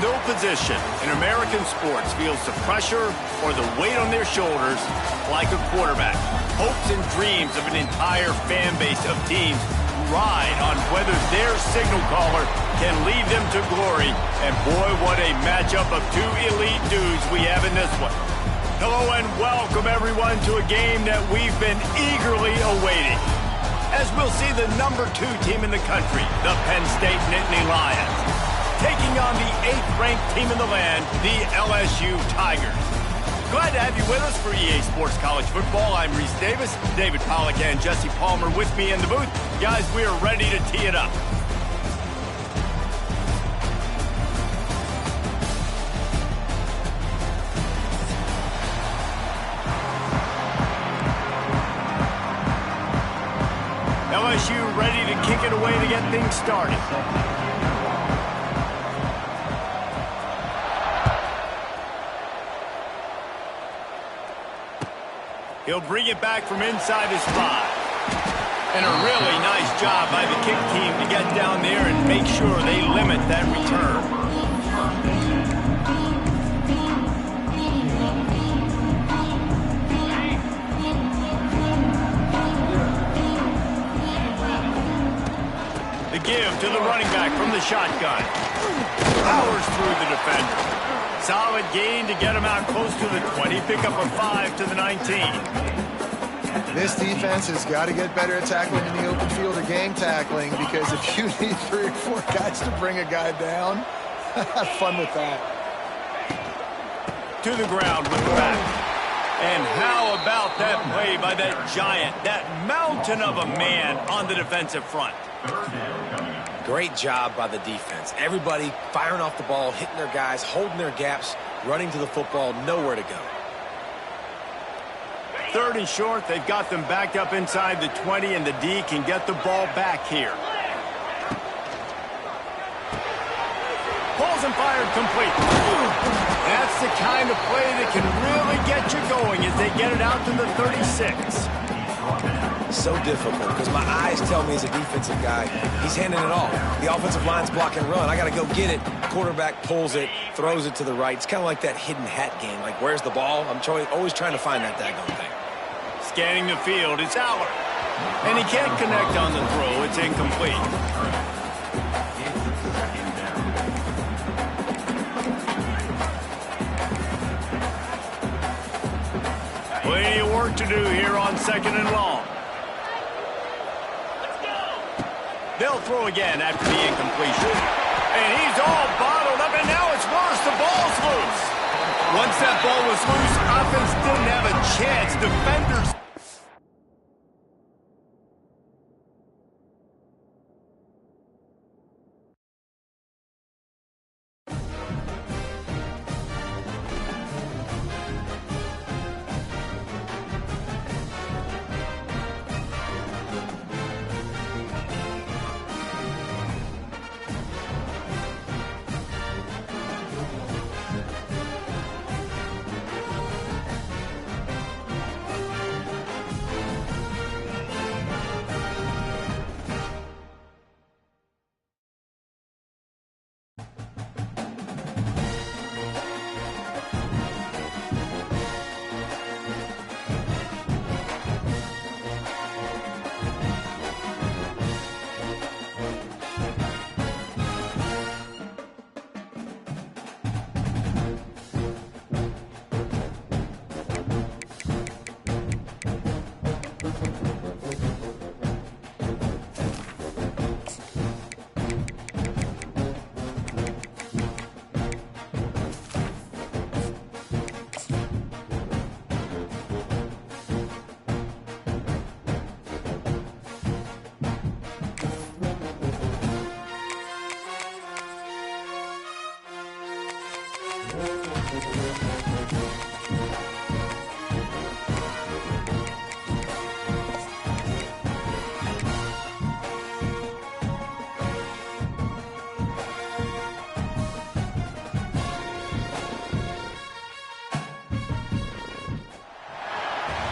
No position in American sports feels the pressure or the weight on their shoulders like a quarterback. Hopes and dreams of an entire fan base of teams ride on whether their signal caller can lead them to glory. And boy, what a matchup of two elite dudes we have in this one. Hello and welcome everyone to a game that we've been eagerly awaiting, as we'll see the number 2 team in the country, the Penn State Nittany Lions, taking on the 8th-ranked team in the land, the LSU Tigers. Glad to have you with us for EA Sports College Football. I'm Reese Davis, David Pollack and Jesse Palmer with me in the booth. Guys, we are ready to tee it up. LSU ready to kick it away to get things started. He'll bring it back from inside his 5. And a really nice job by the kick team to get down there and make sure they limit that return. The give to the running back from the shotgun. Powers through the defender. Solid gain to get him out close to the 20. Pick up a 5 to the 19. This defense has got to get better at tackling in the open field or game tackling, because if you need 3 or 4 guys to bring a guy down, have fun with that. To the ground with the back. And how about that play by that giant, that mountain of a man on the defensive front? Great job by the defense. Everybody firing off the ball, hitting their guys, holding their gaps, running to the football, nowhere to go. 3rd and short. They've got them backed up inside the 20, and the D can get the ball back here. Pulls and fired complete. That's the kind of play that can really get you going as they get it out to the 36. So difficult, because my eyes tell me as a defensive guy, he's handing it off. The offensive line's block and run. I got to go get it. Quarterback pulls it, throws it to the right. It's kind of like that hidden hat game. Like, where's the ball? I'm always trying to find that daggone thing. Scanning the field, it's Aller. And he can't connect on the throw. It's incomplete. Plenty of work to do here on 2nd and long. They'll throw again after the incompletion. And he's all bottled up, and now it's worse. The ball's loose. Once that ball was loose, offense didn't have a chance. Defenders...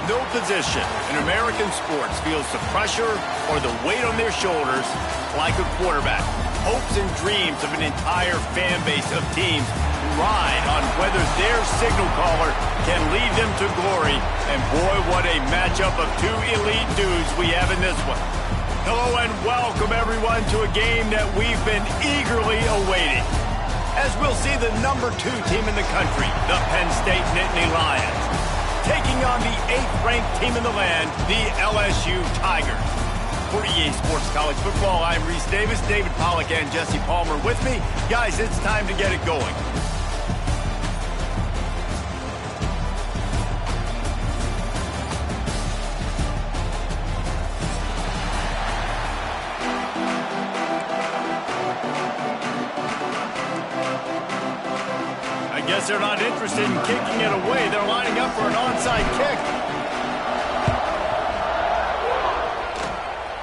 No position in American sports feels the pressure or the weight on their shoulders like a quarterback. hopes and dreams of an entire fan base of teams ride on whether their signal caller can lead them to glory. And boy, what a matchup of two elite dudes we have in this one. Hello and welcome everyone to a game that we've been eagerly awaiting, as we'll see the #2 team in the country, the Penn State Nittany Lions, taking on the 8th-ranked team in the land, the LSU Tigers. For EA Sports College Football, I'm Reese Davis, David Pollack and Jesse Palmer with me. Guys, it's time to get it going. I guess they're not interested in kicking it away. They're lining up for an onside kick.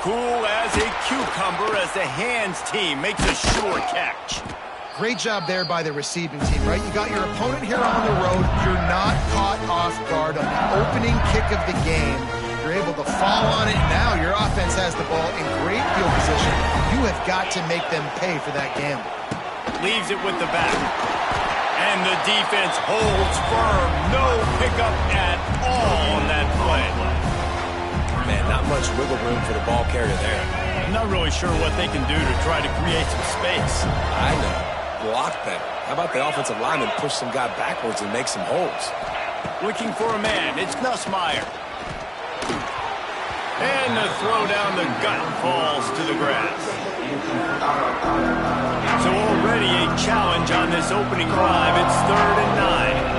Cool as a cucumber as the hands team makes a sure catch. Great job there by the receiving team, right? You got your opponent here on the road. You're not caught off guard on the opening kick of the game. You're able to fall on it. Now your offense has the ball in great field position. You have got to make them pay for that gamble. Leaves it with the back. And the defense holds firm. No pickup at all on that play. Man, not much wiggle room for the ball carrier there. I'm not really sure what they can do to try to create some space. I know. Block better. How about the offensive lineman push some guy backwards and make some holes? Looking for a man. It's Nussmeier. And the throw down the gut falls to the grass. So already a challenge on this opening drive. It's 3rd and 9.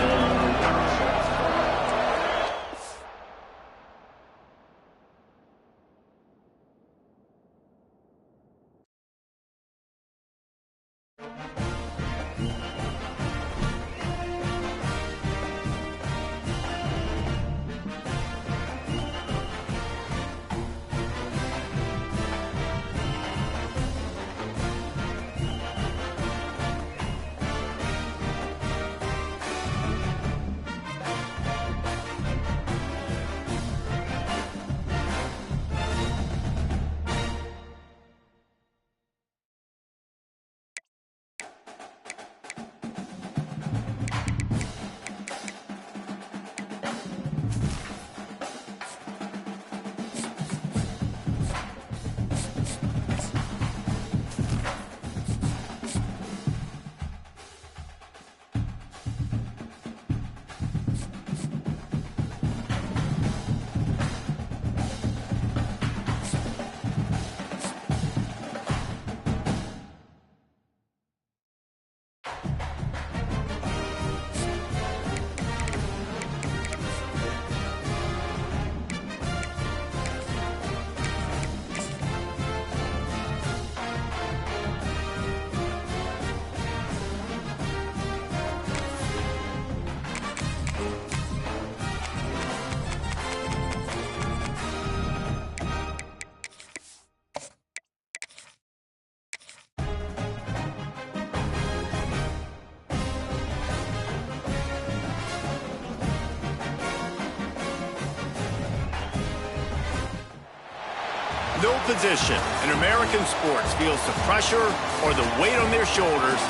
No position in American sports feels the pressure or the weight on their shoulders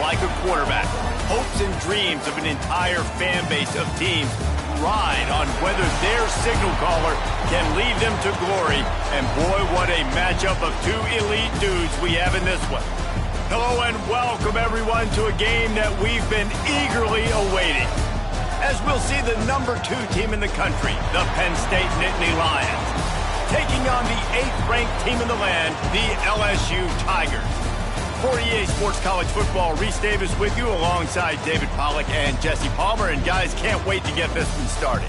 like a quarterback. Hopes and dreams of an entire fan base of teams ride on whether their signal caller can lead them to glory. And boy, what a matchup of two elite dudes we have in this one. Hello and welcome everyone to a game that we've been eagerly awaiting, as we'll see the #2 team in the country, the Penn State Nittany Lions, taking on the 8th-ranked team in the land, the LSU Tigers. For EA Sports College Football, Reese Davis with you alongside David Pollack and Jesse Palmer. And guys, can't wait to get this one started.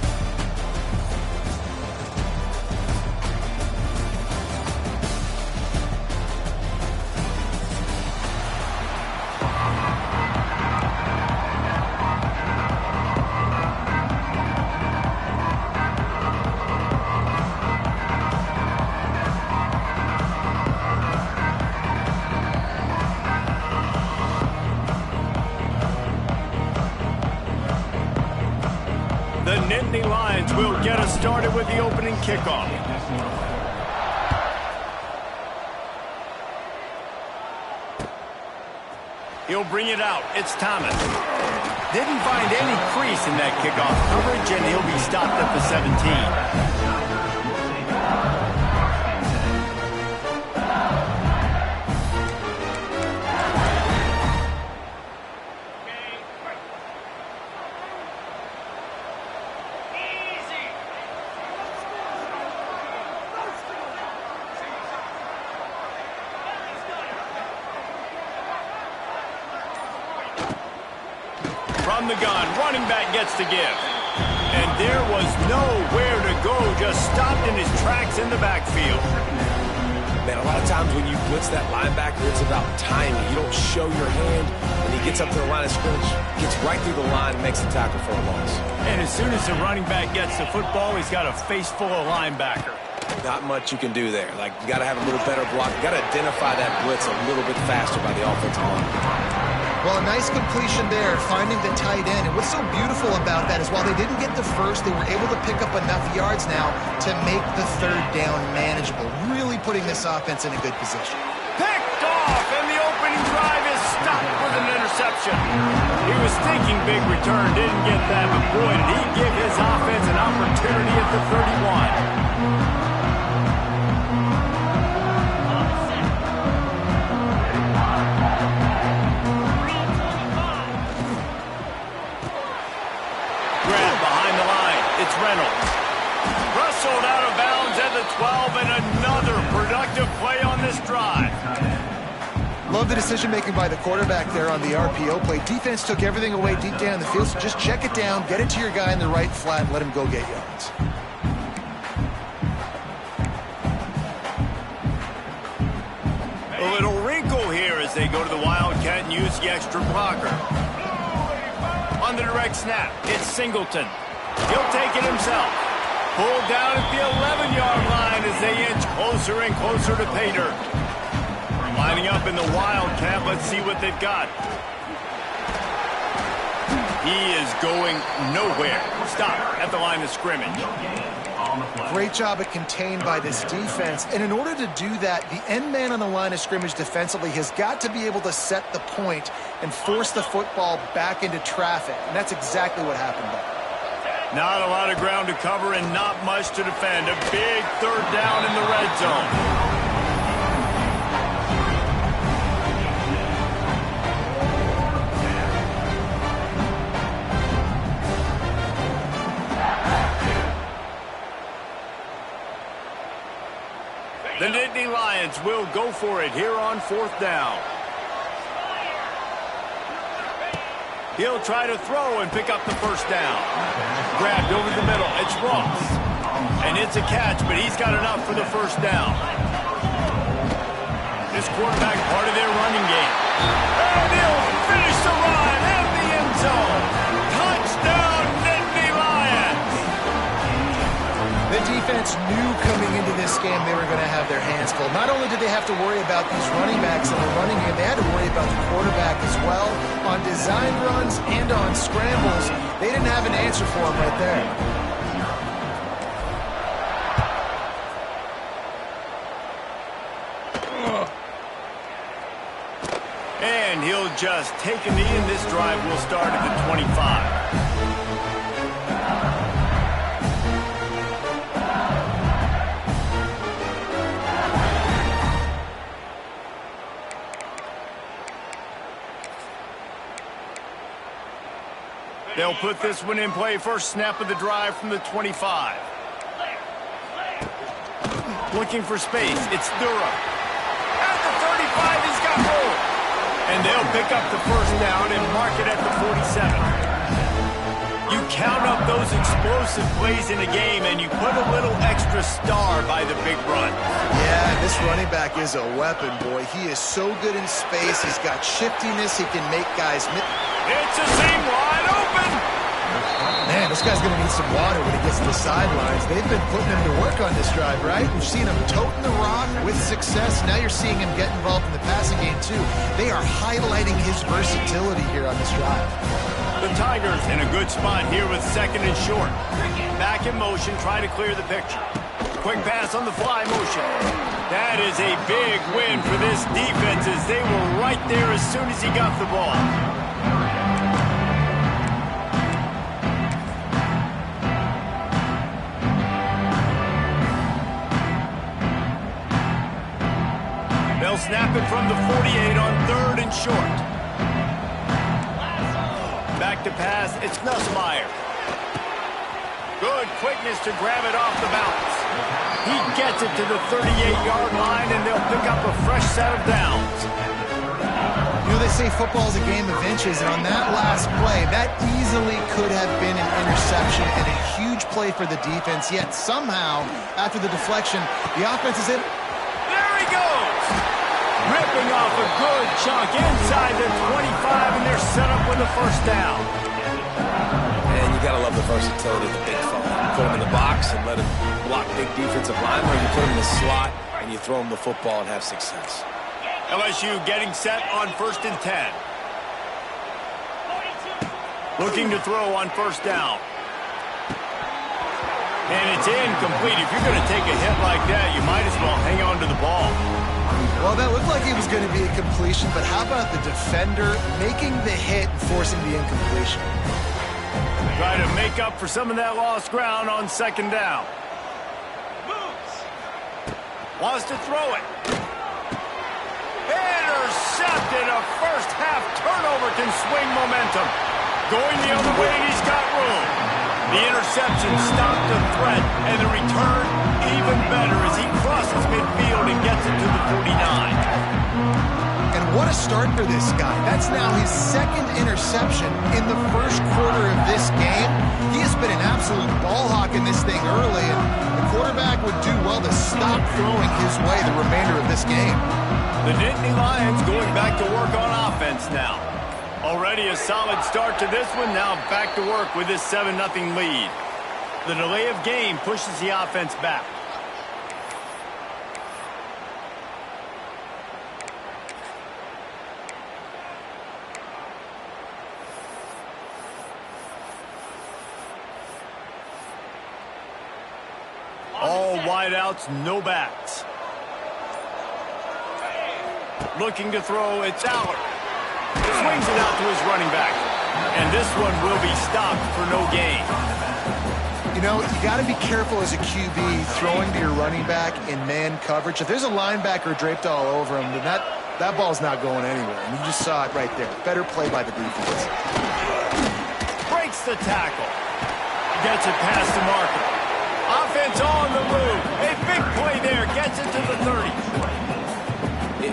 The Nittany Lions will get us started with the opening kickoff. He'll bring it out. It's Thomas. Didn't find any crease in that kickoff coverage, and he'll be stopped at the 17. From the gun, running back gets to give. And there was nowhere to go, just stopped in his tracks in the backfield. Man, a lot of times when you blitz that linebacker, it's about timing. You don't show your hand, and he gets up to the line of scrimmage, gets right through the line, makes the tackle for a loss. And as soon as the running back gets the football, he's got a face full of linebacker. Not much you can do there. Like, you got to have a little better block. You got to identify that blitz a little bit faster by the offensive line. Well, a nice completion there, finding the tight end. And what's so beautiful about that is while they didn't get the first, they were able to pick up enough yards now to make the third down manageable, really putting this offense in a good position. Picked off, and the opening drive is stopped with an interception. He was thinking big return, didn't get that, but boy, did he give his offense an opportunity at the 31. It's Reynolds. Wrestled out of bounds at the 12, and another productive play on this drive. Love the decision-making by the quarterback there on the RPO play. Defense took everything away deep down the field, so just check it down, get it to your guy in the right flat, and let him go get yards. A little wrinkle here as they go to the Wildcat and use the extra blocker. On the direct snap, it's Singleton. He'll take it himself. Pulled down at the 11-yard line as they inch closer and closer to pay dirt. Lining up in the Wildcat. Let's see what they've got. He is going nowhere. Stop at the line of scrimmage. Great job at contained by this defense. And in order to do that, the end man on the line of scrimmage defensively has got to be able to set the point and force the football back into traffic. And that's exactly what happened there. Not a lot of ground to cover and not much to defend. A big third down in the red zone. The Nittany Lions will go for it here on fourth down. He'll try to throw and pick up the first down. Grabbed over the middle. It's Ross. And it's a catch, but he's got enough for the first down. This quarterback part of their running game. And he'll finish the run in the end zone. Touchdown, Nittany Lions. The defense knew coming into this game they were going to have their hands full. Not only did they have to worry about these running backs in the running game, they had to worry about the quarterback as well. On design runs and on scrambles, they didn't have an answer for him right there. And he'll just take a knee, and this drive will start at the 25. They'll put this one in play. First snap of the drive from the 25. Looking for space. It's Durham. At the 35, he's got room. And they'll pick up the first down and mark it at the 47. You count up those explosive plays in a game, and you put a little extra star by the big run. Yeah, this running back is a weapon, boy. He is so good in space. He's got shiftiness. He can make guys... It's a seam wide open. Man, this guy's going to need some water when he gets to the sidelines. They've been putting him to work on this drive, right? We've seen him toting the rock with success. Now you're seeing him get involved in the passing game, too. They are highlighting his versatility here on this drive. The Tigers in a good spot here with second and short. Back in motion, try to clear the picture. Quick pass on the fly motion. That is a big win for this defense as they were right there as soon as he got the ball. They'll snap it from the 48 on 3rd and short. Back to pass, it's Nussmeier. Good quickness to grab it off the bounce. He gets it to the 38-yard line, and they'll pick up a fresh set of downs. You know, they say football is a game of inches, and on that last play, that easily could have been an interception and a huge play for the defense, yet somehow, after the deflection, the offense is in. There he goes! Ripping off a good chunk inside the 25, and they're set up with a first down. And you got to love the versatility of the big fella. You put him in the box and let him block big defensive linemen, or you put him in the slot and you throw him the football and have success. LSU getting set on 1st and 10. Looking to throw on first down. And it's incomplete. If you're going to take a hit like that, you might as well hang on to the ball. Well, that looked like it was going to be a completion, but how about the defender making the hit and forcing the incompletion? Try to make up for some of that lost ground on 2nd down. Wants to throw it. Intercepted. A first-half turnover can swing momentum. Going the other way, and he's got room. The interception stopped the threat, and the return even better as he crosses midfield and gets it to the 49. And what a start for this guy. That's now his 2nd interception in the 1st quarter of this game. He has been an absolute ball hawk in this thing early, and the quarterback would do well to stop throwing his way the remainder of this game. The Nittany Lions going back to work on offense now. Already a solid start to this one, now back to work with this 7-0 lead. The delay of game pushes the offense back. All wideouts, no backs. Looking to throw, it's Allard. Swings it out to his running back. And this one will be stopped for no gain. You know, you got to be careful as a QB throwing to your running back in man coverage. If there's a linebacker draped all over him, then that ball's not going anywhere. And you just saw it right there. Better play by the defense. Breaks the tackle. Gets it past the marker. Offense on the move. A big play there. Gets it to the 30.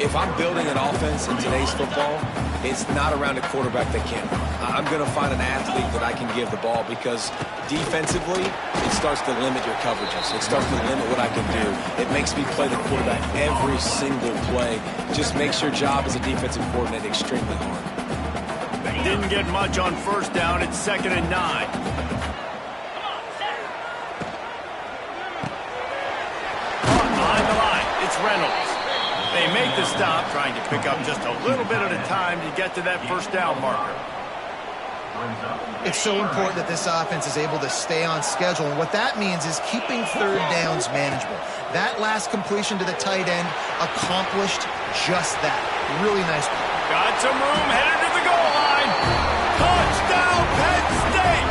If I'm building an offense in today's football, it's not around a quarterback that can't run. I'm going to find an athlete that I can give the ball because defensively, it starts to limit your coverages. It starts to limit what I can do. It makes me play the quarterback every single play. Just makes your job as a defensive coordinator extremely hard. Didn't get much on first down. It's 2nd and 9. Behind the line, it's Reynolds. They make the stop, trying to pick up just a little bit at a time to get to that first down marker. It's so important that this offense is able to stay on schedule, and what that means is keeping 3rd downs manageable. That last completion to the tight end accomplished just that. Really nice play. Got some room, headed to the goal line. Touchdown, Penn State!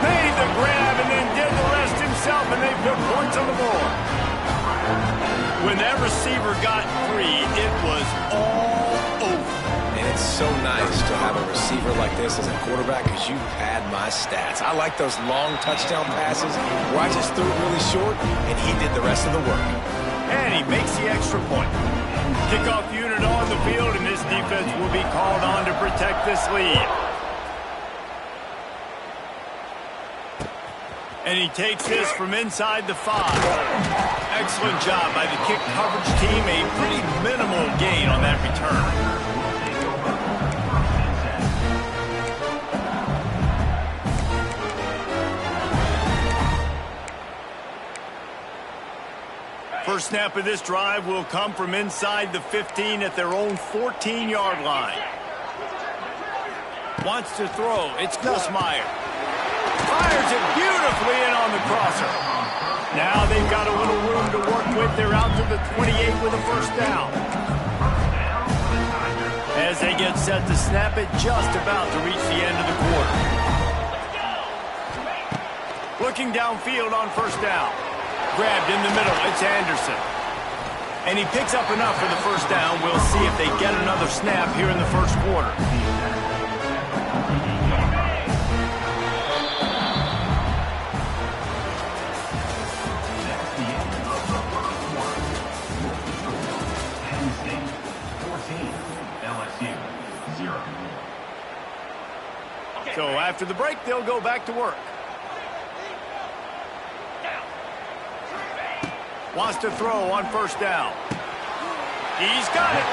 Made the grab and then did the rest himself, and they put points on the board. When that receiver got free, it was all over. And it's so nice to have a receiver like this as a quarterback because you pad my stats. I like those long touchdown passes where I just threw it really short and he did the rest of the work. And he makes the extra point. Kickoff unit on the field, and this defense will be called on to protect this lead. And he takes this from inside the 5. Excellent job by the kick coverage team. A pretty minimal gain on that return. First snap of this drive will come from inside the 15 at their own 14-yard line. Wants to throw. It's Nussmeier. Fires it beautifully in on the crosser. Now they've got a little room it. They're out to the 28 with a first down. As they get set to snap it, just about to reach the end of the quarter. Looking downfield on first down. Grabbed in the middle, it's Anderson. And he picks up enough for the first down. We'll see if they get another snap here in the first quarter. So after the break, they'll go back to work. Wants to throw on first down. He's got it.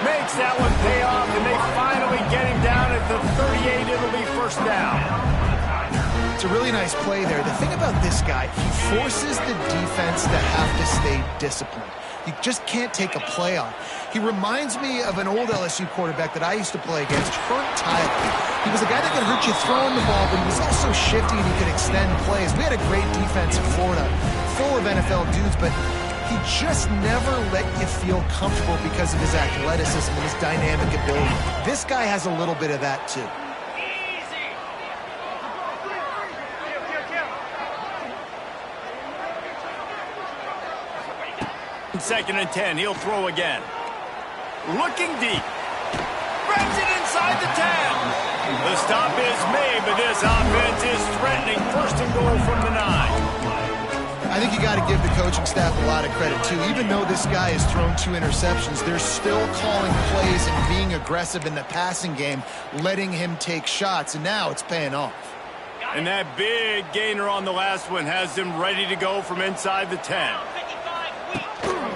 Makes that one pay off, and they finally get him down at the 38. It'll be first down. It's a really nice play there. The thing about this guy, he forces the defense to have to stay disciplined. You just can't take a play on. He reminds me of an old LSU quarterback that I used to play against, Herb Tyler. He was a guy that could hurt you throwing the ball, but he was also shifty and he could extend plays. We had a great defense in Florida, full of NFL dudes, but he just never let you feel comfortable because of his athleticism and his dynamic ability. This guy has a little bit of that too. Second and 10, he'll throw again. Looking deep. Grabs it inside the 10. The stop is made, but this offense is threatening. First and goal from the 9. I think you got to give the coaching staff a lot of credit, too. Even though this guy has thrown 2 interceptions, they're still calling plays and being aggressive in the passing game, letting him take shots, and now it's paying off. And that big gainer on the last one has them ready to go from inside the 10.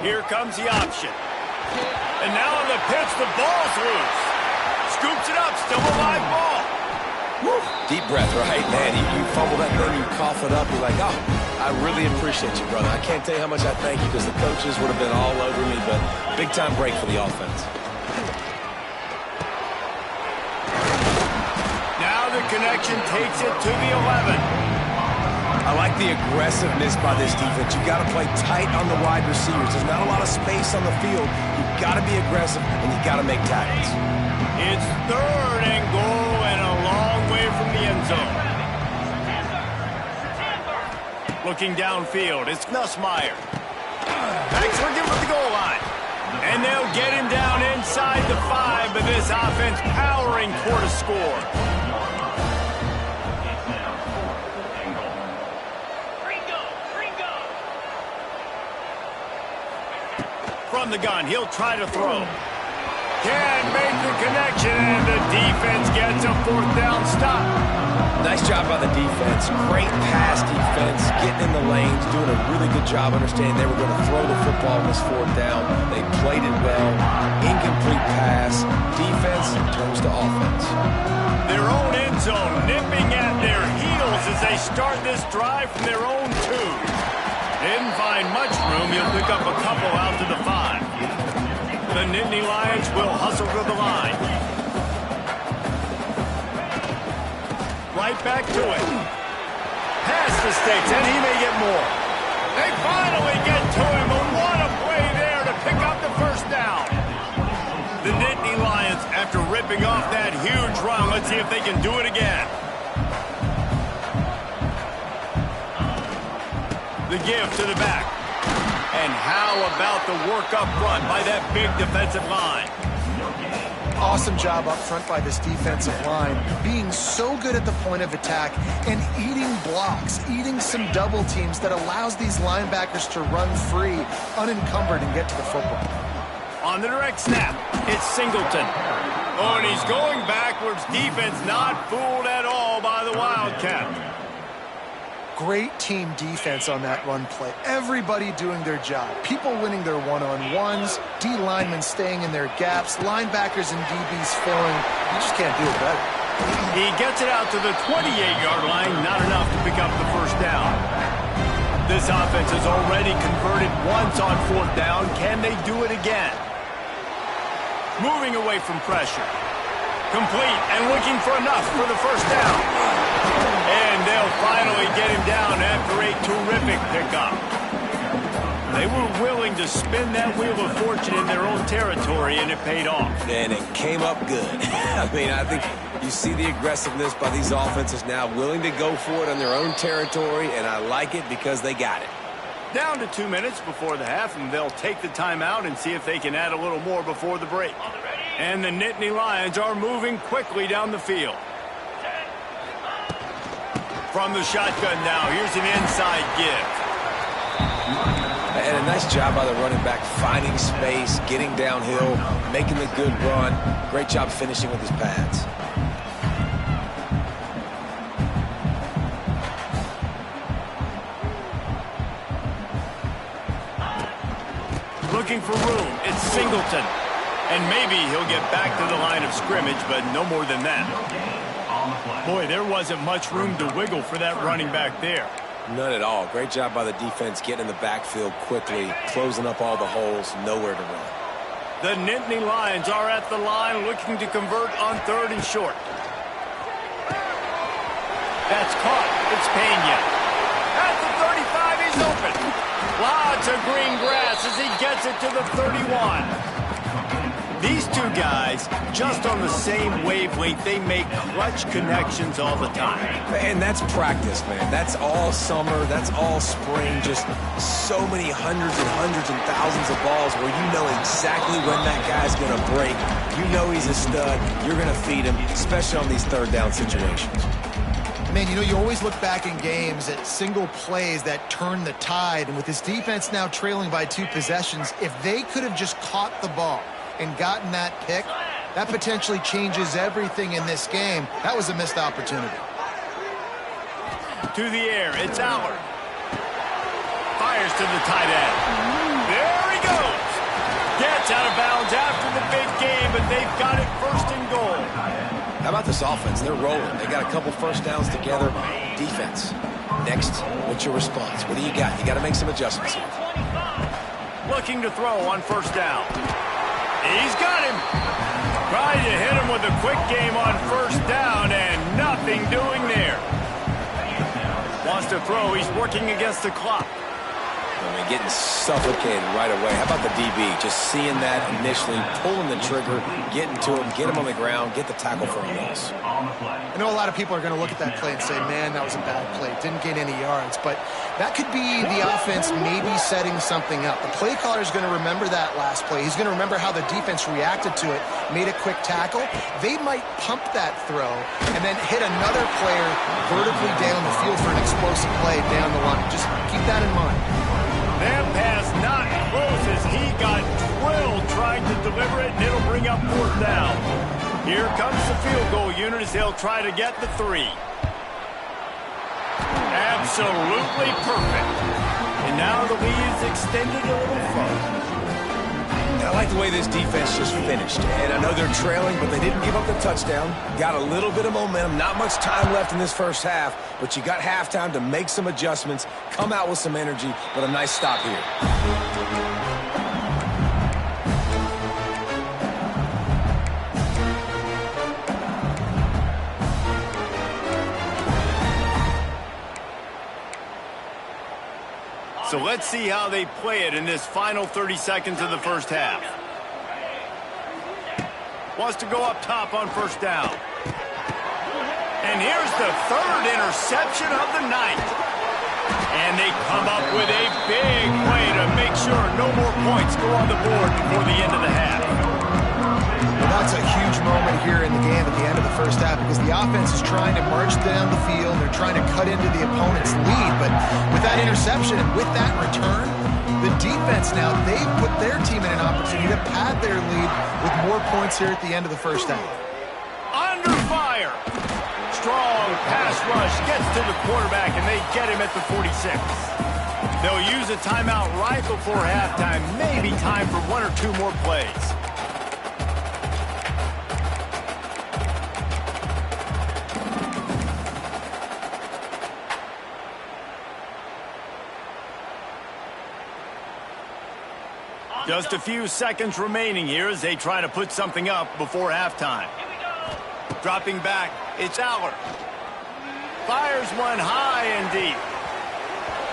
Here comes the option. And now on the pitch, the ball's loose. Scoops it up, still a live ball. Woo. Deep breath, right? Man, you fumble that thing, you cough it up, you're like, oh, I really appreciate you, brother. I can't tell you how much I thank you because the coaches would have been all over me, but big-time break for the offense. Now the connection takes it to the 11. I like the aggressiveness by this defense. You've got to play tight on the wide receivers. There's not a lot of space on the field. You've got to be aggressive, and you've got to make tackles. It's third and goal and a long way from the end zone. Looking downfield, it's Nussmeier. Backs for him at the goal line. And they'll get him down inside the 5, but this offense powering toward a score. From the gun, he'll try to throw. Can't make the connection, and the defense gets a fourth down stop. Nice job by the defense. Great pass defense, getting in the lanes, doing a really good job understanding they were going to throw the football on this fourth down. They played it well. Incomplete pass. Defense turns to offense. Their own end zone nipping at their heels as they start this drive from their own 2. Didn't find much room. He'll pick up a couple out to the 5. The Nittany Lions will hustle to the line. Right back to it. Past the stakes, and he may get more. They finally get to him, but what a play there to pick up the first down. The Nittany Lions, after ripping off that huge run, let's see if they can do it again. The give to the back. And how about the work up front by that big defensive line? Awesome job up front by this defensive line, being so good at the point of attack and eating blocks, eating some double teams that allows these linebackers to run free, unencumbered, and get to the football. On the direct snap, it's Singleton. Oh, and he's going backwards. Defense not fooled at all by the Wildcat. Great team defense on that run play. Everybody doing their job. People winning their one-on-ones, D linemen staying in their gaps, linebackers and DBs filling. You just can't do it better. He gets it out to the 28-yard line, not enough to pick up the first down. This offense has already converted once on fourth down. Can they do it again? Moving away from pressure. Complete and looking for enough for the first down. And they'll finally get him down after a terrific pickup. They were willing to spin that wheel of fortune in their own territory, and it paid off. And it came up good. I mean, I think you see the aggressiveness by these offenses now, willing to go for it on their own territory, and I like it because they got it. Down to 2 minutes before the half, and they'll take the timeout and see if they can add a little more before the break. And the Nittany Lions are moving quickly down the field. From the shotgun now, here's an inside give. And a nice job by the running back, finding space, getting downhill, making the good run. Great job finishing with his pads. Looking for room. It's Singleton. And maybe he'll get back to the line of scrimmage, but no more than that. Boy, there wasn't much room to wiggle for that running back there. None at all. Great job by the defense getting in the backfield quickly, closing up all the holes, nowhere to run. The Nittany Lions are at the line looking to convert on 3rd and short. That's caught. It's Pena. At the 35, he's open. Lots of green grass as he gets it to the 31. These two guys, just on the same wavelength, they make clutch connections all the time. And that's practice, man. That's all summer. That's all spring. Just so many hundreds and thousands of balls where you know exactly when that guy's going to break. You know he's a stud. You're going to feed him, especially on these 3rd down situations. Man, you know, you always look back in games at single plays that turn the tide. And with this defense now trailing by 2 possessions, if they could have just caught the ball and gotten that pick, that potentially changes everything in this game. That was a missed opportunity. To the air, it's Allard. Fires to the tight end. There he goes. Gets out of bounds after the big game, but they've got it 1st and goal. How about this offense? They're rolling. They got a couple 1st downs together. Defense. Next, what's your response? What do you got? You got to make some adjustments here. Looking to throw on 1st down. He's got him. Trying to hit him with a quick game on 1st down, and nothing doing there. Wants to throw. He's working against the clock. I mean, getting suffocated right away. How about the DB? Just seeing that initially, pulling the trigger, getting to him, get him on the ground, get the tackle for a loss. I know a lot of people are going to look at that play and say, man, that was a bad play. Didn't gain any yards. But that could be the offense maybe setting something up. The play caller is going to remember that last play. He's going to remember how the defense reacted to it, made a quick tackle. They might pump that throw and then hit another player vertically down the field for an explosive play down the line. Just keep that in mind. That pass not close as he got drilled trying to deliver it, and it'll bring up 4th down. Here comes the field goal unit as they'll try to get the 3. Absolutely perfect. And now the lead is extended a little further. I like the way this defense just finished. And I know they're trailing, but they didn't give up the touchdown. Got a little bit of momentum. Not much time left in this 1st half, but you got halftime to make some adjustments, come out with some energy, but a nice stop here. So let's see how they play it in this final 30 seconds of the 1st half. Wants to go up top on 1st down. And here's the 3rd interception of the night. And they come up with a big play to make sure no more points go on the board before the end of the half. Well, that's a huge moment here in the game at the end of the 1st half because the offense is trying to march down the field. They're trying to cut into the opponent's lead. But with that interception and with that return, the defense now, they've put their team in an opportunity to pad their lead with more points here at the end of the 1st half. Under fire. Strong pass rush gets to the quarterback, and they get him at the 46. They'll use a timeout right before halftime. Maybe time for 1 or 2 more plays. Just a few seconds remaining here as they try to put something up before halftime. Dropping back, it's Allard. Fires one high and deep.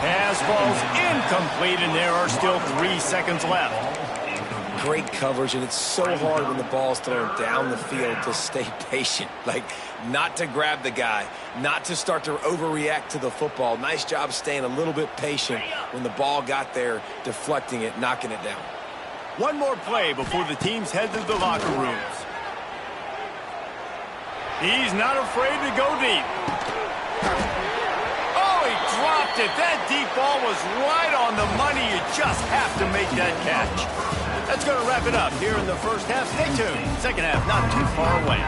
Pass falls incomplete, and there are still 3 seconds left. Great coverage, and it's so hard when the ball's thrown down the field to stay patient. Like, not to grab the guy, not to start to overreact to the football. Nice job staying a little bit patient when the ball got there, deflecting it, knocking it down. One more play before the teams head to the locker rooms. He's not afraid to go deep. Oh, he dropped it. That deep ball was right on the money. You just have to make that catch. That's going to wrap it up here in the first half. Stay tuned. Second half not too far away.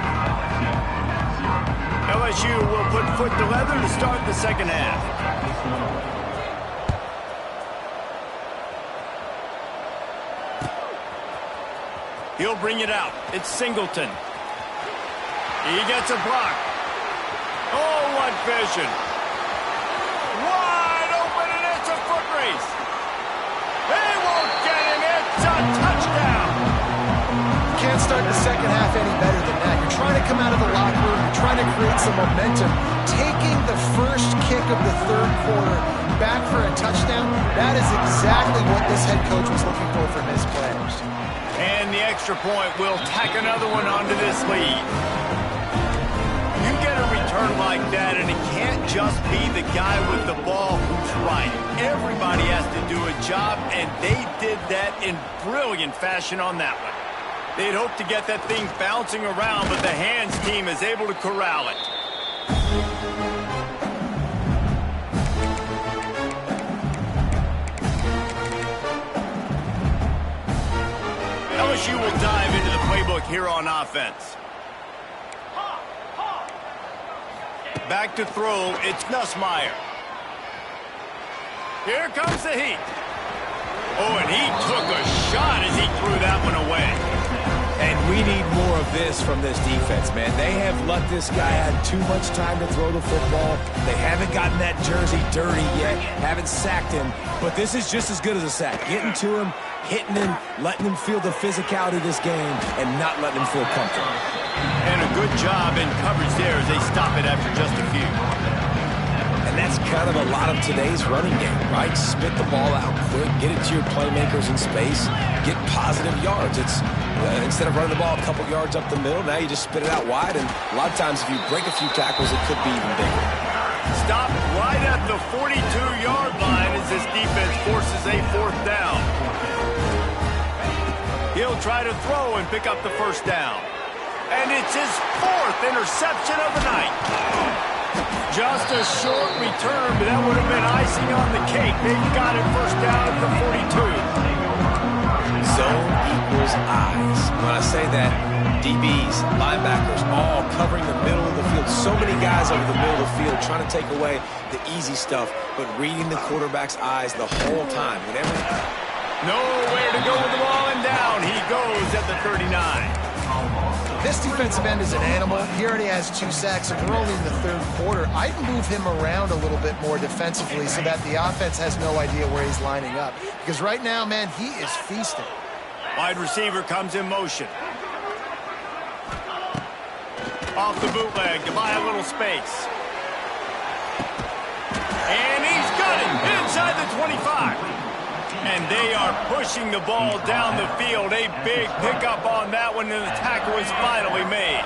LSU will put foot to leather to start the second half. He'll bring it out. It's Singleton. He gets a block. Oh, what vision. Wide open, and it's a foot race. They won't get him. It's a touchdown. You can't start the second half any better than that. You're trying to come out of the locker room. You're trying to create some momentum. Taking the first kick of the third quarter back for a touchdown, that is exactly what this head coach was looking for from his players. And the extra point will tack another one onto this lead. You get a return like that, and it can't just be the guy with the ball who's right. Everybody has to do a job, and they did that in brilliant fashion on that one. They'd hope to get that thing bouncing around, but the hands team is able to corral it. LSU will dive into the playbook here on offense. Back to throw, it's Nussmeier. Here comes the heat. Oh, and he took a shot as he threw that one away. And we need more of this from this defense, man. They have let this guy have too much time to throw the football. They haven't gotten that jersey dirty yet, haven't sacked him. But this is just as good as a sack. Getting to him, hitting him, letting him feel the physicality of this game, and not letting him feel comfortable. And a good job in coverage there as they stop it after just a few. And that's kind of a lot of today's running game, right? Spit the ball out quick, get it to your playmakers in space, get positive yards. It's instead of running the ball a couple yards up the middle, now you just spit it out wide, and a lot of times if you break a few tackles, it could be even bigger. Stop right at the 42-yard line as this defense forces a fourth down. He'll try to throw and pick up the first down. And it's his fourth interception of the night. Just a short return, but that would have been icing on the cake. They've got it first down at the 42. Zone equals eyes. When I say that, DBs, linebackers, all covering the middle of the field. So many guys over the middle of the field trying to take away the easy stuff, but reading the quarterback's eyes the whole time. Nowhere to go with the ball, and down he goes at the 39. This defensive end is an animal. He already has 2 sacks, and we're only in the third quarter. I'd move him around a little bit more defensively so that the offense has no idea where he's lining up. Because right now, man, he is feasting. Wide receiver comes in motion. Off the bootleg to buy a little space. And he's got it inside the 25. And they are pushing the ball down the field. A big pickup on that one, and the tackle is finally made.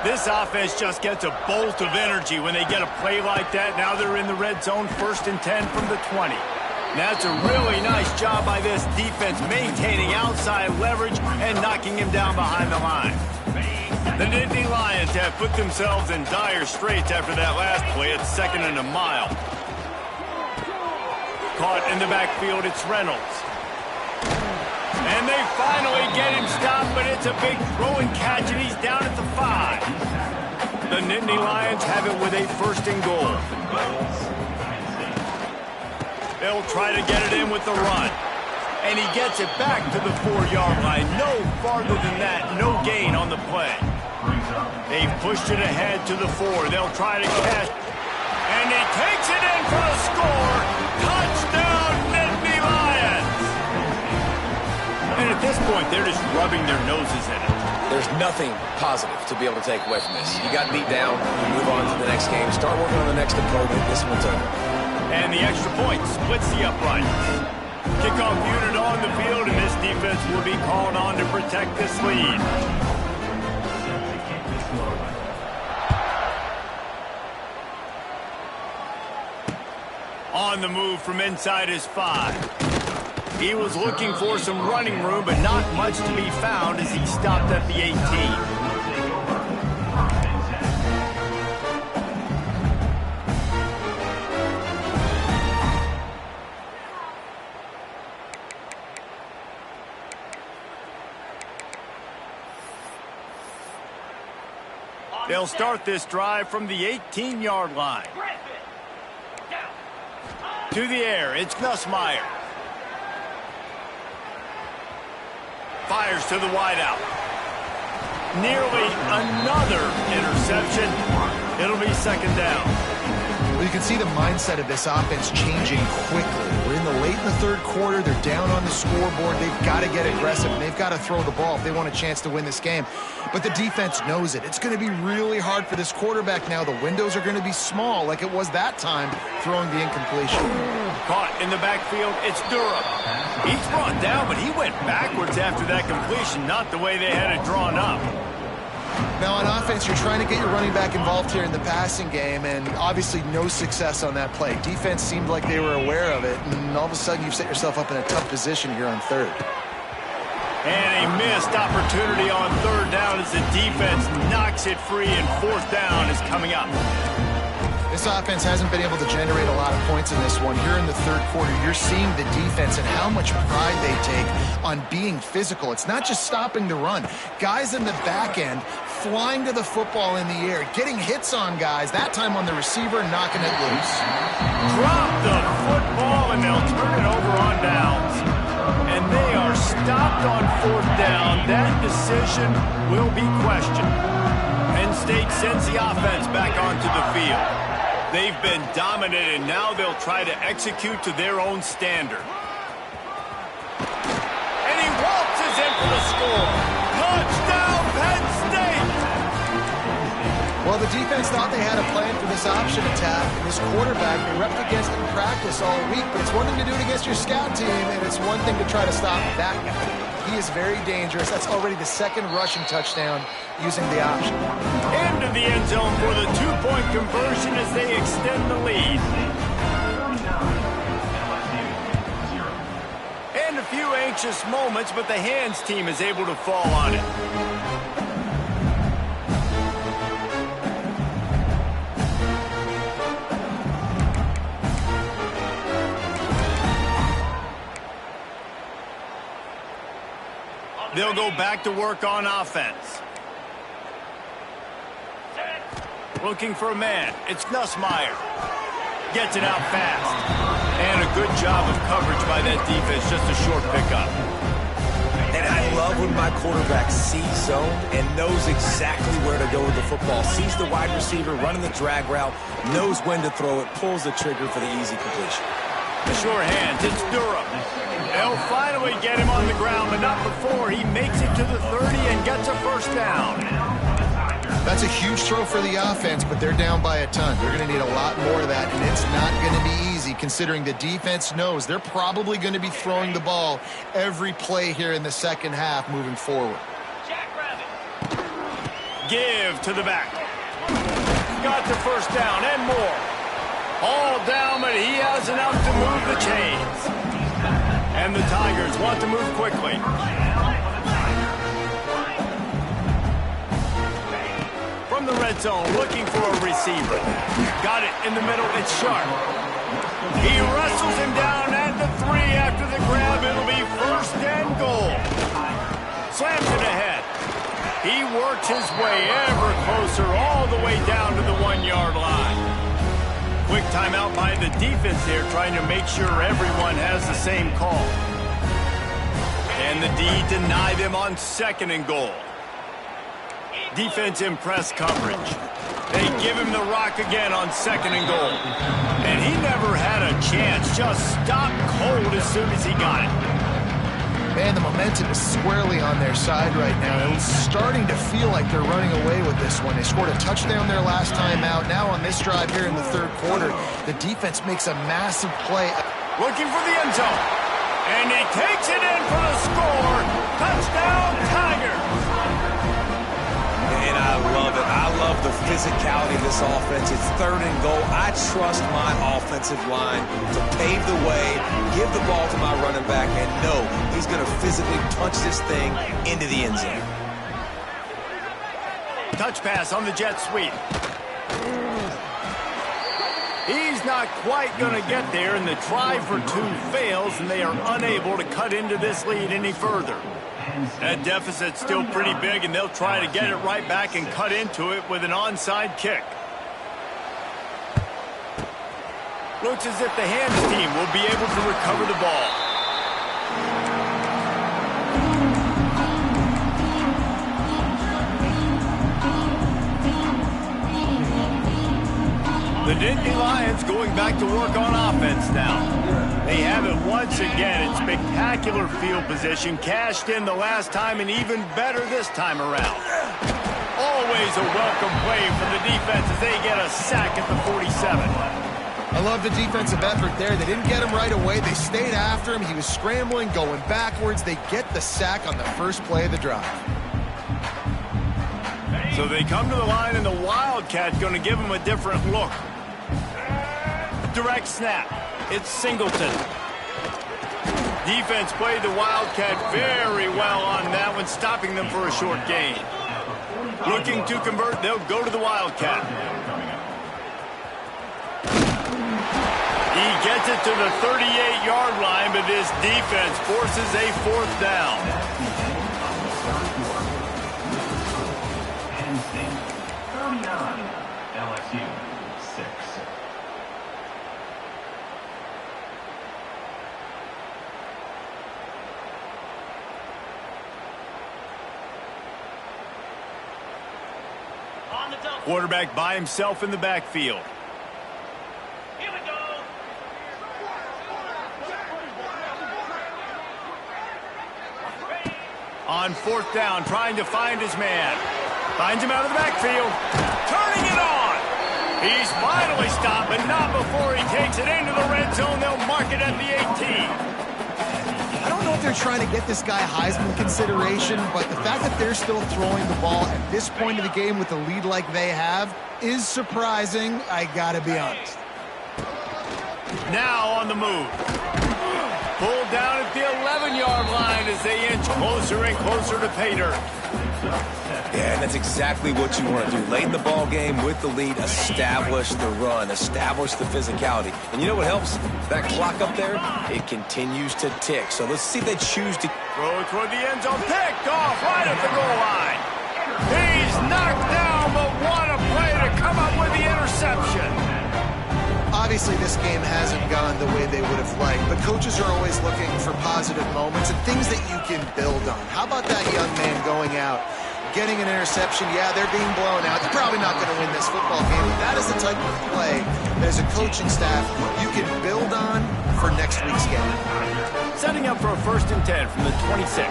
This offense just gets a bolt of energy when they get a play like that. Now they're in the red zone, 1st and 10 from the 20. That's a really nice job by this defense, maintaining outside leverage and knocking him down behind the line. The Nittany Lions have put themselves in dire straits after that last play. It's 2nd and a mile. Caught in the backfield, it's Reynolds. And they finally get him stopped, but it's a big throw and catch, and he's down at the 5. The Nittany Lions have it with a 1st and goal. They'll try to get it in with the run. And he gets it back to the 4-yard line. No farther than that, no gain on the play. They've pushed it ahead to the 4. They'll try to catch. And he takes it in for a score. Touchdown, Nittany Lions. And at this point, they're just rubbing their noses in it. There's nothing positive to be able to take away from this. You got beat down, you move on to the next game, start working on the next opponent. This one's over. And the extra point splits the uprights. Kickoff unit on the field, and this defense will be called on to protect this lead. On the move from inside his 5. He was looking for some running room, but not much to be found as he stopped at the 18. They'll start this drive from the 18-yard line. To the air, it's Nussmeier. Fires to the wideout. Nearly another interception. It'll be second down. Well, you can see the mindset of this offense changing quickly. We're in the late in the third quarter. They're down on the scoreboard. They've got to get aggressive, and they've got to throw the ball if they want a chance to win this game. But the defense knows it. It's going to be really hard for this quarterback now. The windows are going to be small like it was that time throwing the incompletion. Caught in the backfield, it's Durham. He's brought down, but he went backwards after that completion, not the way they had it drawn up. Now, on offense, you're trying to get your running back involved here in the passing game, and obviously no success on that play. Defense seemed like they were aware of it, and all of a sudden you've set yourself up in a tough position here on third. And a missed opportunity on third down as the defense knocks it free, and fourth down is coming up. This offense hasn't been able to generate a lot of points in this one. Here in the third quarter, you're seeing the defense and how much pride they take on being physical. It's not just stopping the run. Guys in the back end flying to the football in the air, getting hits on guys, that time on the receiver, knocking it loose. Drop the football, and they'll turn it over on downs. And they are stopped on fourth down. That decision will be questioned. Penn State sends the offense back onto the field. They've been dominant, and now they'll try to execute to their own standard. And he waltzes in for the score. Touchdown, Penn State! Well, the defense thought they had a plan for this option attack, and this quarterback, they repped against in practice all week, but it's one thing to do it against your scout team, and it's one thing to try to stop that guy. He is very dangerous. That's already the second rushing touchdown using the option. Into the end zone for the two-point conversion as they extend the lead. And a few anxious moments, but the hands team is able to fall on it. They'll go back to work on offense. Looking for a man. It's Nussmeier. Gets it out fast. And a good job of coverage by that defense. Just a short pickup. And I love when my quarterback sees zone and knows exactly where to go with the football. Sees the wide receiver running the drag route, knows when to throw it, pulls the trigger for the easy completion. The short hands. It's Durham. They'll finally get him on the ground, but not before he makes it to the 30 and gets a first down. That's a huge throw for the offense, but they're down by a ton. They're going to need a lot more of that, and it's not going to be easy considering the defense knows they're probably going to be throwing the ball every play here in the second half moving forward. Give to the back. Got the first down and more. All down, but he has enough to move the chains. And the Tigers want to move quickly. From the red zone, looking for a receiver. Got it in the middle, it's Sharp. He wrestles him down at the 3 after the grab. It'll be first and goal. Slams it ahead. He works his way ever closer all the way down to the 1-yard line. Quick timeout by the defense here, trying to make sure everyone has the same call. And the D deny them on second and goal. Defense in press coverage. They give him the rock again on second and goal. And he never had a chance, just stopped cold as soon as he got it. Man, the momentum is squarely on their side right now. It's starting to feel like they're running away with this one. They scored a touchdown their last time out. Now on this drive here in the third quarter, the defense makes a massive play. Looking for the end zone. And he takes it in for the score. Touchdown, Tigers. And I love it. I love the physicality of this offense. It's third and goal. I trust my offensive line to pave the way, give the ball to my running back, and know he's going to physically punch this thing into the end zone. Touch pass on the jet sweep. He's not quite going to get there, and the try for two fails, and they are unable to cut into this lead any further. That deficit's still pretty big, and they'll try to get it right back and cut into it with an onside kick. Looks as if the Hams team will be able to recover the ball. The Nittany Lions going back to work on offense now. They have it once again in spectacular field position, cashed in the last time, and even better this time around. Always a welcome play from the defense as they get a sack at the 47. I love the defensive effort there. They didn't get him right away. They stayed after him. He was scrambling, going backwards. They get the sack on the first play of the drive. So they come to the line, and the Wildcat's going to give them a different look. Direct snap. It's Singleton. Defense played the Wildcat very well on that one, stopping them for a short gain. Looking to convert, they'll go to the Wildcat. He gets it to the 38-yard line, but this defense forces a fourth down. Penn State 39, LSU 6. Quarterback by himself in the backfield. Here we go. On fourth down, trying to find his man. Finds him out of the backfield. Turning it on. He's finally stopped, but not before he takes it into the red zone. They'll mark it at the 18. I don't know if they're trying to get this guy Heisman consideration, but the fact that they're still throwing the ball at this point of the game with a lead like they have is surprising, I gotta be honest. Now on the move. Pulled down at the 11-yard line as they inch closer and closer to pay dirt. Yeah, and that's exactly what you want to do. Late in the ball game with the lead, establish the run, establish the physicality. And you know what helps? That clock up there, it continues to tick. So let's see if they choose to Throw toward the end zone, picked off right at the goal line. He's knocked down, but what a play to come up with the interception. Obviously, this game hasn't gone the way they would have liked, but coaches are always looking for positive moments and things that you can build on. How about that young man going out, getting an interception? Yeah, they're being blown out. They're probably not going to win this football game, but that is the type of play that as a coaching staff you can build on for next week's game. Setting up for a 1st and 10 from the 26.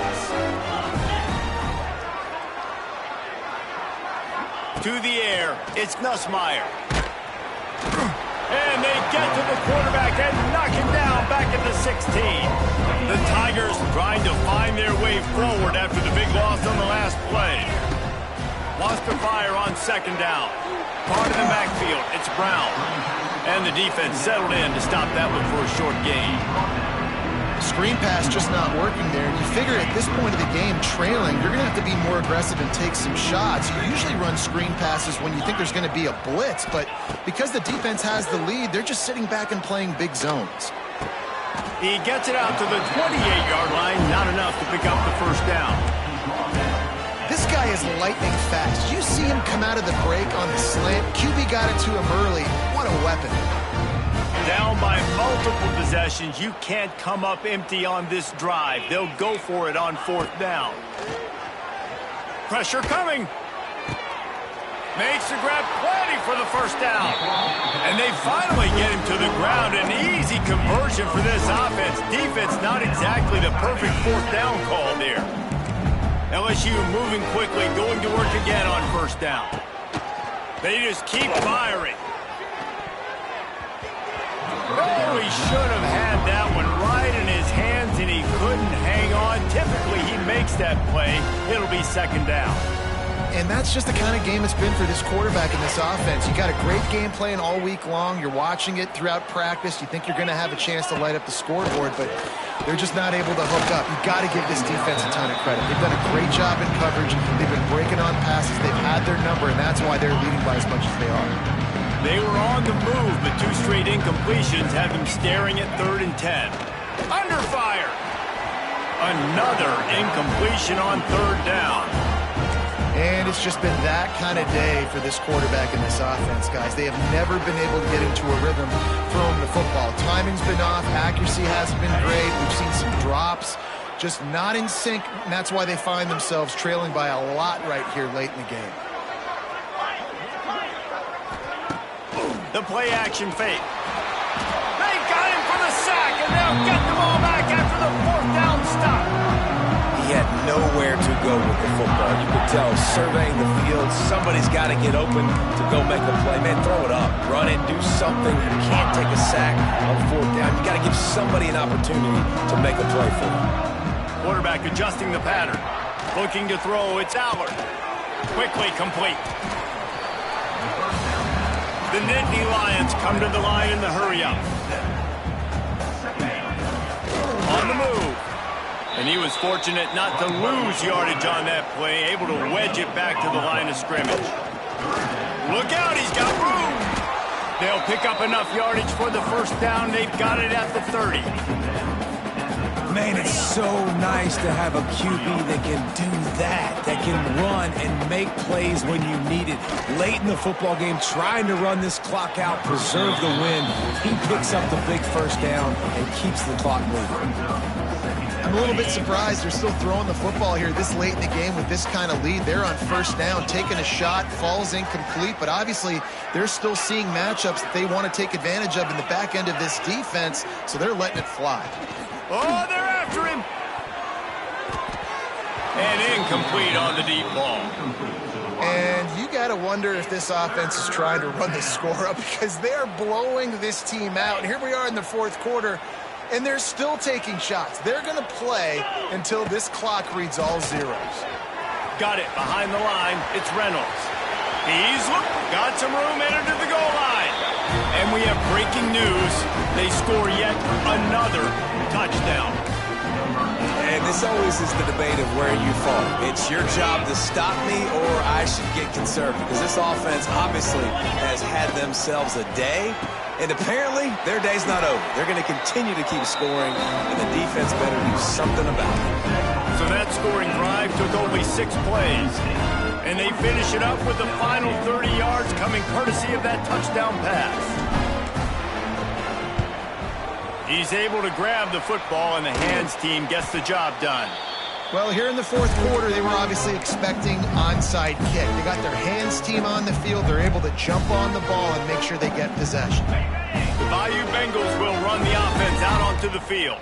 To the air, it's Nussmeier. And they get to the quarterback and knock him down back at the 16. The Tigers trying to find their way forward after the big loss on the last play. Lost to fire on 2nd down. Part of the backfield, it's Brown. And the defense settled in to stop that one for a short gain. Screen pass just not working there. And you figure at this point of the game, trailing, you're going to have to be more aggressive and take some shots. You usually run screen passes when you think there's going to be a blitz, but because the defense has the lead, they're just sitting back and playing big zones. He gets it out to the 28-yard line, not enough to pick up the 1st down. This guy is lightning fast. You see him come out of the break on the slant. QB got it to him early. What a weapon. Down by multiple possessions. You can't come up empty on this drive. They'll go for it on 4th down. Pressure coming. Makes the grab, plenty for the first down. And they finally get him to the ground. An easy conversion for this offense. Defense not exactly the perfect fourth down call there. LSU moving quickly, going to work again on first down. They just keep firing. Oh, he should have had that one right in his hands, and he couldn't hang on. Typically, he makes that play. It'll be second down. And that's just the kind of game it's been for this quarterback in this offense. You got a great game plan all week long. You're watching it throughout practice. You think you're going to have a chance to light up the scoreboard, but they're just not able to hook up. You've got to give this defense a ton of credit. They've done a great job in coverage. They've been breaking on passes. They've had their number, and that's why they're leading by as much as they are. They were on the move, but two straight incompletions have them staring at 3rd and 10. Under fire. Another incompletion on 3rd down. And it's just been that kind of day for this quarterback in this offense, guys. They have never been able to get into a rhythm throwing the football. Timing's been off. Accuracy hasn't been great. We've seen some drops. Just not in sync, and that's why they find themselves trailing by a lot right here late in the game. The play action fake. They got him for the sack, and they'll get the ball back after the 4th down stop. He had nowhere to go with the football. You could tell, surveying the field, somebody's got to get open to go make a play. Man, throw it up, run it, do something. You can't take a sack on 4th down. You got to give somebody an opportunity to make a play for them. Quarterback adjusting the pattern. Looking to throw, it's Allard. Quickly complete. The Nittany Lions come to the line in the hurry-up. On the move. And he was fortunate not to lose yardage on that play, able to wedge it back to the line of scrimmage. Look out, he's got room. They'll pick up enough yardage for the first down. They've got it at the 30. Man, it's so nice to have a QB that can do that can run and make plays when you need it. Late in the football game, trying to run this clock out, preserve the win. He picks up the big first down and keeps the clock moving. I'm a little bit surprised they're still throwing the football here this late in the game with this kind of lead. They're on first down, taking a shot, falls incomplete, but obviously they're still seeing matchups that they want to take advantage of in the back end of this defense, so they're letting it fly. Oh, they're after him. And incomplete on the deep ball. And you got to wonder if this offense is trying to run the score up because they're blowing this team out. And here we are in the 4th quarter, and they're still taking shots. They're going to play until this clock reads all zeros. Got it behind the line. It's Reynolds. He's got some room, entered to the goal line. And we have breaking news. They score yet another touchdown. And this always is the debate of where you fall. It's your job to stop me or I should get conservative. Because this offense obviously has had themselves a day. And apparently, their day's not over. They're going to continue to keep scoring, and the defense better do something about it. So that scoring drive took only 6 plays. And they finish it up with the final 30 yards coming courtesy of that touchdown pass. He's able to grab the football, and the hands team gets the job done. Well, here in the 4th quarter, they were obviously expecting onside kick. They got their hands team on the field. They're able to jump on the ball and make sure they get possession. The Bayou Bengals will run the offense out onto the field.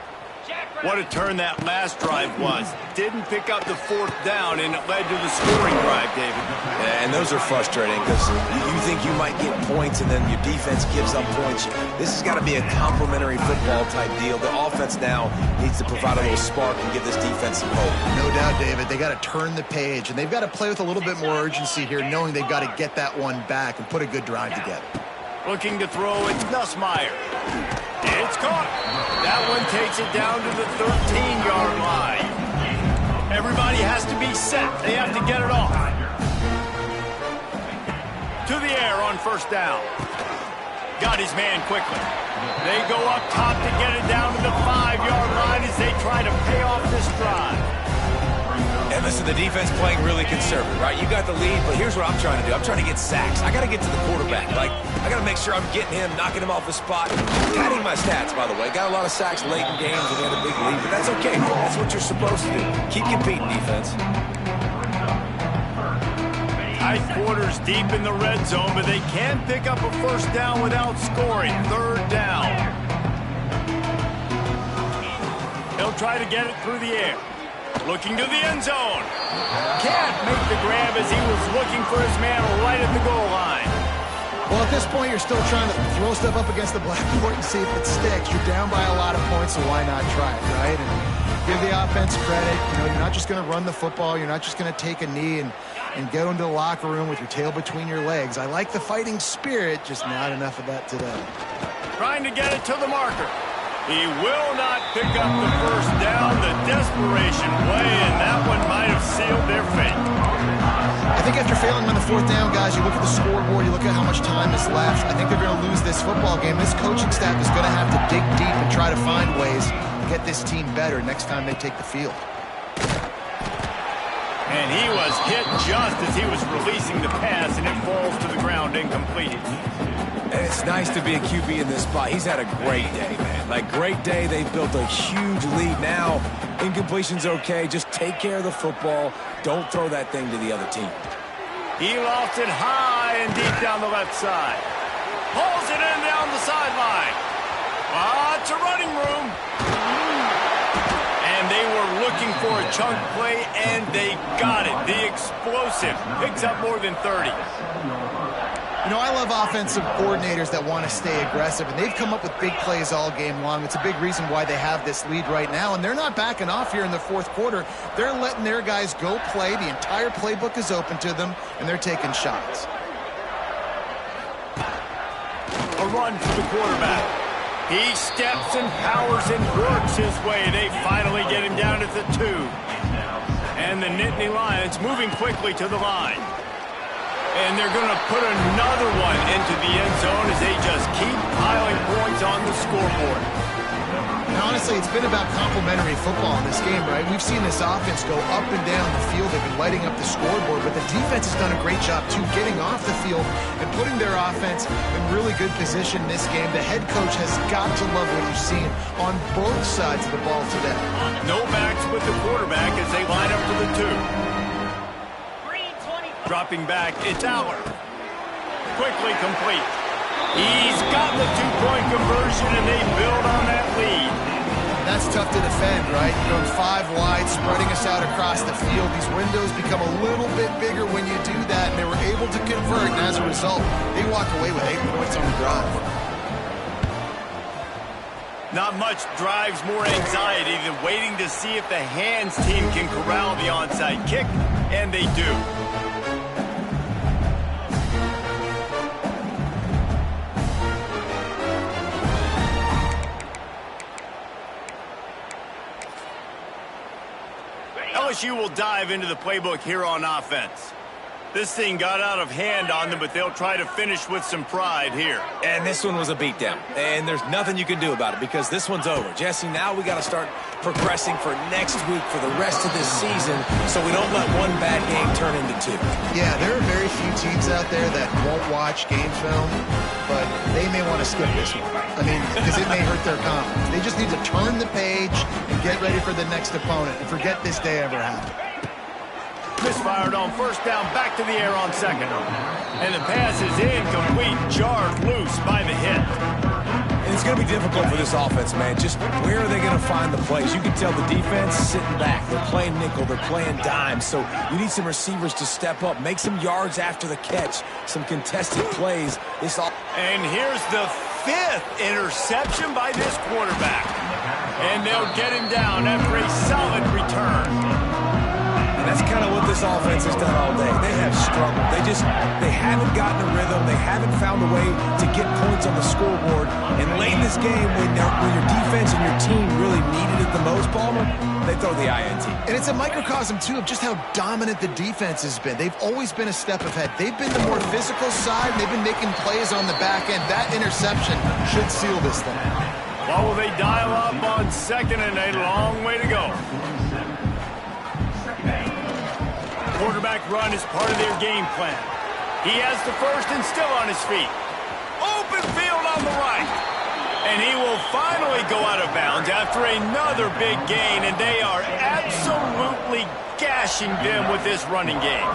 What a turn that last drive was. Didn't pick up the 4th down, and it led to the scoring drive, David. Yeah, and those are frustrating because you think you might get points, and then your defense gives up points. This has got to be a complementary football-type deal. The offense now needs to provide a little spark and give this defense some hope. No doubt, David. They got to turn the page, and they've got to play with a little bit more urgency here, knowing they've got to get that one back and put a good drive together. Looking to throw, it's Nussmeier. It's caught. That one takes it down to the 13-yard line. Everybody has to be set. They have to get it off. To the air on first down. Got his man quickly. They go up top to get it down to the 5-yard line as they try to pay off this drive. And listen, the defense playing really conservative, right? You got the lead, but here's what I'm trying to do. I'm trying to get sacks. I got to get to the quarterback. Like, I got to make sure I'm getting him, knocking him off the spot. Padding my stats, by the way. Got a lot of sacks late in games and they had a big lead, but that's okay. That's what you're supposed to do. Keep competing, defense. Tight quarters deep in the red zone, but they can pick up a first down without scoring. Third down. He'll try to get it through the air. Looking to the end zone. Can't make the grab as he was looking for his man right at the goal line. Well, at this point, you're still trying to throw stuff up against the blackboard and see if it sticks. You're down by a lot of points, so why not try it, right? And give the offense credit. You know, you're not just going to run the football. You're not just going to take a knee and go into the locker room with your tail between your legs. I like the fighting spirit, just not enough of that today. Trying to get it to the marker. He will not pick up the first down the desperation way, and that one might have sealed their fate. I think after failing on the fourth down, guys, you look at the scoreboard, you look at how much time is left. I think they're going to lose this football game. This coaching staff is going to have to dig deep and try to find ways to get this team better next time they take the field. And he was hit just as he was releasing the pass, and it falls to the ground incomplete. And it's nice to be a QB in this spot. He's had a great day, man. Like, great day. They've built a huge lead now. Incompletion's okay. Just take care of the football. Don't throw that thing to the other team. He lost it high and deep down the left side. Pulls it in down the sideline. It's a running room. And they were looking for a chunk play, and they got it. The explosive picks up more than 30. You know, I love offensive coordinators that want to stay aggressive, and they've come up with big plays all game long. It's a big reason why they have this lead right now, and they're not backing off here in the fourth quarter. They're letting their guys go play. The entire playbook is open to them, and they're taking shots. A run for the quarterback. He steps and powers and works his way. They finally get him down at the 2. And the Nittany Lions moving quickly to the line. And they're going to put another one into the end zone as they just keep piling points on the scoreboard. And honestly, it's been about complementary football in this game, right? We've seen this offense go up and down the field. They've been lighting up the scoreboard, but the defense has done a great job, too, getting off the field and putting their offense in really good position in this game. The head coach has got to love what he's seen on both sides of the ball today. No backs with the quarterback as they line up for the 2. Dropping back, it's Aller. Quickly complete. He's got the 2-point conversion, and they build on that lead. That's tough to defend, right? You're going 5 wide, spreading us out across the field. These windows become a little bit bigger when you do that, and they were able to convert, and as a result, they walk away with 8 points on the drive. Not much drives more anxiety than waiting to see if the hands team can corral the onside kick, and they do. LSU will dive into the playbook here on offense. This thing got out of hand on them, but they'll try to finish with some pride here. And this one was a beatdown. And there's nothing you can do about it because this one's over. Jesse, now we got to start progressing for next week for the rest of this season so we don't let one bad game turn into 2. Yeah, there are very few teams out there that won't watch game film, but they may want to skip this one. I mean, because it may hurt their confidence. They just need to turn the page and get ready for the next opponent and forget this day ever happened. Misfired on first down, back to the air on second. And the pass is incomplete, jarred loose by the hit. And it's going to be difficult for this offense, man. Just where are they going to find the plays? You can tell the defense sitting back. They're playing nickel. They're playing dime. So you need some receivers to step up, make some yards after the catch, some contested plays. And here's the 5th interception by this quarterback. And they'll get him down after a solid return. That's kind of what this offense has done all day. They have struggled. They haven't gotten a rhythm. They haven't found a way to get points on the scoreboard. And late in this game, when your defense and your team really needed it the most, Palmer, they throw the INT. And it's a microcosm, too, of just how dominant the defense has been. They've always been a step ahead. They've been the more physical side. They've been making plays on the back end. That interception should seal this thing. Well, will they dial up on second and a long way to go? Quarterback run is part of their game plan. He has the first and still on his feet. Open field on the right. And he will finally go out of bounds after another big gain, and they are absolutely gashing them with this running game.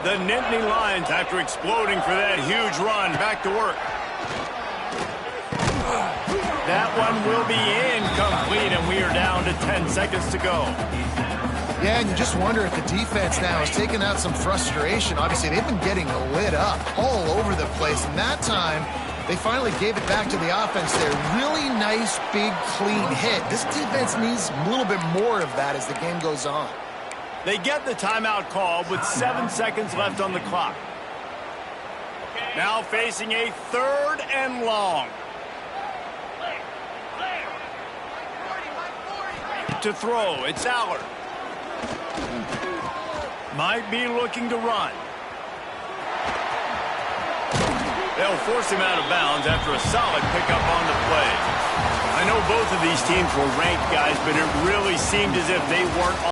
The Nittany Lions, after exploding for that huge run, back to work. That one will be incomplete, and we are down to 10 seconds to go. Yeah, and you just wonder if the defense now has taken out some frustration. Obviously, they've been getting lit up all over the place, and that time they finally gave it back to the offense there. Really nice, big, clean hit. This defense needs a little bit more of that as the game goes on. They get the timeout call with 7 seconds left on the clock. Now facing a 3rd and long. To throw, it's Allard. Might be looking to run. They'll force him out of bounds after a solid pickup on the play. I know both of these teams were ranked guys, but it really seemed as if they weren't